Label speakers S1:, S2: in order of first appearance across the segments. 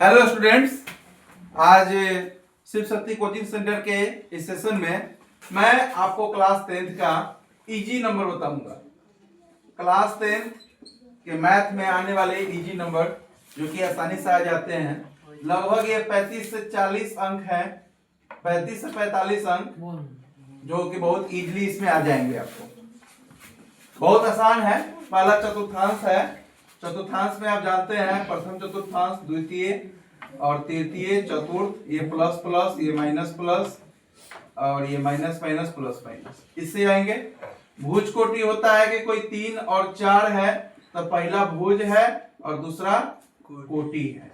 S1: Hello students, आज Shiv Shakti coaching centre के इस सेशन में मैं आपको क्लास 10th का इजी नंबर बताऊंगा। क्लास 10 के मैथ में आने वाले इजी नंबर जो कि आसानी से आ जाते हैं, लगभग ये 35 से 40 अंक है, 35 से 45 अंक जो कि बहुत इजीली इसमें आ जाएंगे आपको। बहुत आसान है। पहला चतुर्थांश है। चतुर्थांश में आप जानते हैं प्रथम चतुर्थांश, द्वितीय और तृतीय, चतुर्थ, ये प्लस प्लस, ये माइनस प्लस और ये माइनस माइनस प्लस माइनस, इससे आएंगे। भुज कोटि होता है कि कोई 3 और 4 है तो पहला भुज है और दूसरा कोटि है।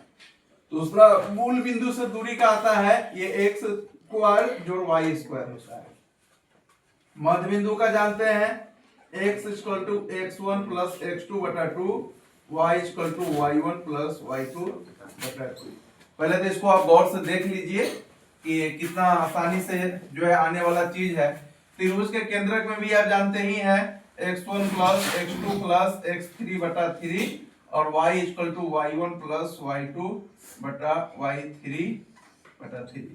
S1: दूसरा मूल बिंदु से दूरी का आता है ये x स्क्वायर जोड़ y स्क्वायर होता है। मध्य बिंदु का जानते हैं x equal to x1 plus x2 बटा 2, y equal to y1 plus y2 बटा 2। पहले तो इसको आप गौर से देख लीजिए कि कितना आसानी से जो है आने वाला चीज है। त्रिभुज के केंद्रक में भी आप जानते ही हैं x1 plus x2 plus x3 बटा 3 और y equal to y1 plus y2 बटा y3 बटा 3।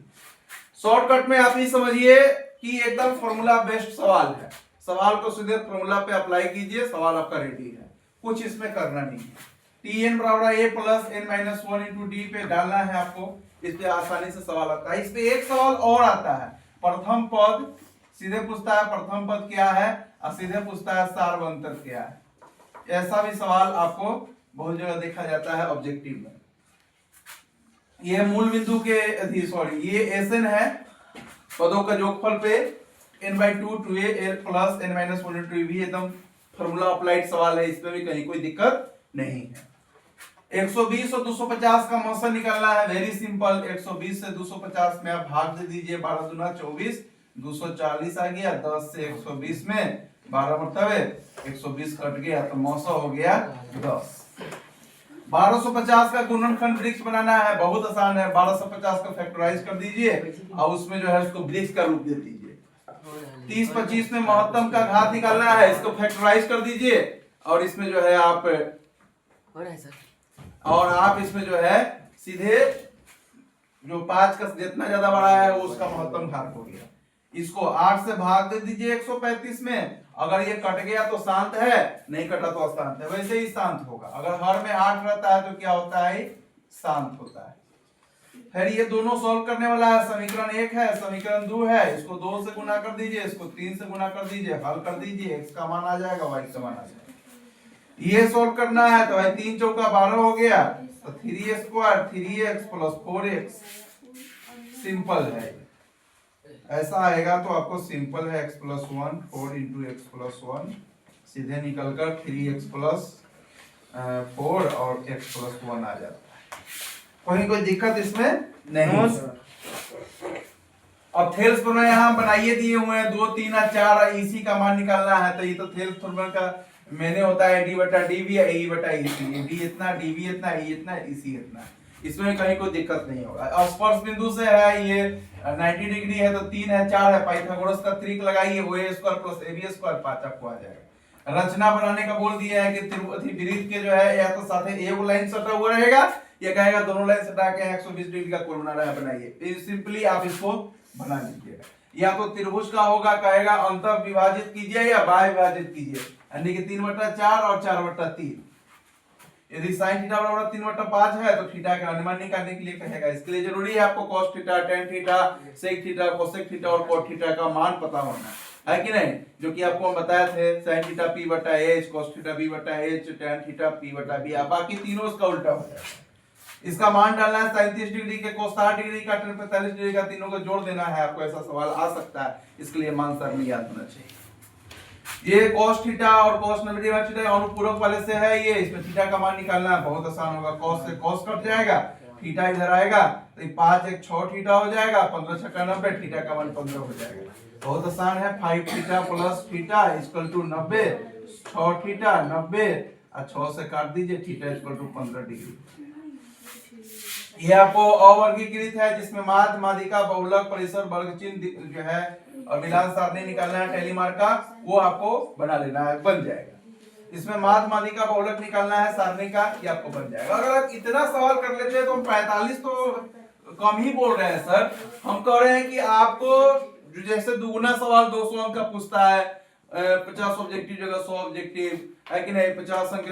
S1: शॉर्टकट में आप ये समझिए कि एकदम फॉर्मूला बेस्ड सवाल है। सवाल को सीधे फॉर्मूला पे अप्लाई कीजिए, सवाल आपका रेडी है, कुछ इसमें करना नहीं है। tn बराबर a plus n minus 1 into D पे डालना है आपको। इस पे आसानी से सवाल आता है। इस पे एक सवाल और आता है, प्रथम पद सीधे पूछता है प्रथम पद क्या है और सीधे पूछता है सार्वंतर क्या है। ऐसा भी सवाल आपको बहुत जगह देखा जाता है ऑब्जेक्टिव में। ये मूल बिंदु के ये एसएन है, पदों का जोगफल पे n/2 2a plus n minus 1 into भी एकदम फॉर्मूला अप्लाइड सवाल है। इसमें भी कहीं कोई दिक्कत नहीं है। 120 और 250 का मौसा निकालना है, वेरी सिंपल। 120 से 250 में आप भाग दे दीजिए, 12 दूना 24, 240 आ गया। 10 से 120 में 12 मरतबे 120 कट गया तो मौसा हो गया 10। 1250 का गुणनखंड वृक्ष बनाना है, बहुत आसान है। 1250 का फैक्टराइज कर दीजिए और उसमें जो है उसको वृक्ष का रूप दे दीजिए। 30-25 में महत्तम का घात निकालना है, इसको फैक्टराइज कर दीजिए और इसमें जो है आप इसमें जो है सीधे जो 5 का जितना ज्यादा बड़ा है वो उसका महत्तम घात हो गया। इसको 8 से भाग दे दीजिए 135 में। अगर ये कट गया तो शांत है, नहीं कटा तो अशांत है, वैसे ही शांत होगा। अगर हर में 8 रहता है तो क्या होता है, शांत होता है। फिर ये दोनों सॉल्व करने वाला है। समीकरण 1 है, समीकरण 2 है, इसको 2 से गुना कर दीजिए, इसको 3 से गुना कर दीजिए, हल कर दीजिए, x का मान आ जाएगा, y का मान आ जाएगा। ये सॉल्व करना है तो भाई 3 चौका 12 हो गया तो 3 square 3x plus 4x simple है। ऐसा आएगा तो आपको सिंपल है x plus 1 4 into x plus 1 सीधे निकलकर 3x प्लस 4 और x प्लस 1 आ जाता है। कोई दिक्कत इसमें नहीं। अब थेल्स फॉर्मूला यहाँ बनाइए दिए हुए हैं 2 3 और 4, इसी का मान निकालना है। तो ये तो थेल्स फॉर्मूला का मैंने होता है डी बटा डी बी, ई बटा ई सी, डी इतना, डी बी इतना, ई इतना, ई सी इतना। इसमें कहीं कोई दिक्कत नहीं होगा। अब स्पर्श बिंदु से है ये 90 डिग्री है तो 3 है 4 है, पाइथागोरस का त्रिक लगाइए, वो a square plus ab square 5 आपको आ जाएगा। रचना बनाने का बोल दिया है कि वृत्त के जो है या तो साथ एक लाइन सटा हुआ रहेगा या कहेगा दोनों लाइन सटा के 120 डिग्री का कोण बना रहा है, बनाइए। सिंपली आप इसको बना लीजिएगा। या तो त्रिभुज का होगा, कहेगा अंतर विभाजित कीजिए या बाह्य विभाजित कीजिए, यानी कि 3/4 और 4/3। यदि sin थीटा बराबर 3/5 है तो थीटा का अनुमान निकालने के लिए कहेगा। इसके लिए जरूरी है आपको cos theta, tan theta, sec theta, cosec theta और cot थीटा का मान पता होना है कि नहीं, जो कि आपको हम बताए थे। sin थीटा p बटा h, cos थीटा b बटा h, tan थीटा p बटा b। अब बाकी तीनों इसका उल्टा हो जाएगा। इसका मान डालना है 37 डिग्री के, cos 60 डिग्री का, tan 45 डिग्री का, तीनों को जोड़ देना है आपको। ऐसा सवाल आ सकता है, इसके लिए मान सर में याद होना चाहिए। ये cos थीटा और cos 90 डिग्री थीटा अनुपूरक वाले से है ये, इसमें थीटा का मान निकालना है, बहुत आसान होगा। cos से cos कट जाएगा, थीटा इधर आएगा तो ये 5 1 6 थीटा हो जाएगा, 15 6 90, थीटा का मान 15 हो जाएगा। बहुत आसान है। 5 theta plus theta equal to 90, 6 theta 90 और 6 से काट दीजिए, थीटा इक्वल टू 15 डिग्री। ये आपको अवर्गीकृत है जिसमें माध्य, माध्यिका, बहुलक, परिसर, वर्ग चिन्ह जो है और मिलान सारणी निकालना है टेलीमार्क का, वो आपको बना लेना है, बन जाएगा। इसमें माध्य माध्यिका का बहुलक निकालना है सारणी का, ये आपको बन जाएगा। अगर आप इतना सवाल कर लेते हैं तो हम 45 तो कम ही बोल रहे हैं सर। हम कह रहे हैं कि आपको जो जैसे दुगुना सवाल 200 अंक का पूछता है, 50 ऑब्जेक्टिव जगह 100 ऑब्जेक्टिव है कि नहीं, 50 अंक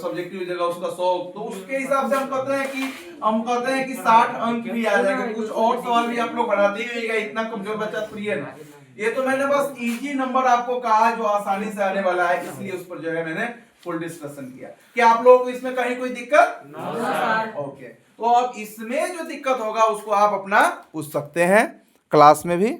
S1: सब्जेक्टिव जगह उसका 100, तो उसके हिसाब से हम कहते हैं कि 60 अंक भी आ जाएगा। कुछ और सवाल भी आप लोग बढ़ाते ही होइएगा, इतना कमजोर बच्चा थोड़ी है ना। ये तो मैंने बस इजी नंबर आपको कहा जो आसानी से आने वाला है, इसलिए उस पर जो है मैंने फुल डिस्कशन किया। कि आप लोगों को इसमें कहीं कोई दिक्कत? ओके, तो अब इसमें जो दिक्कत होगा उसको आप अपना पूछ सकते हैं क्लास में भी।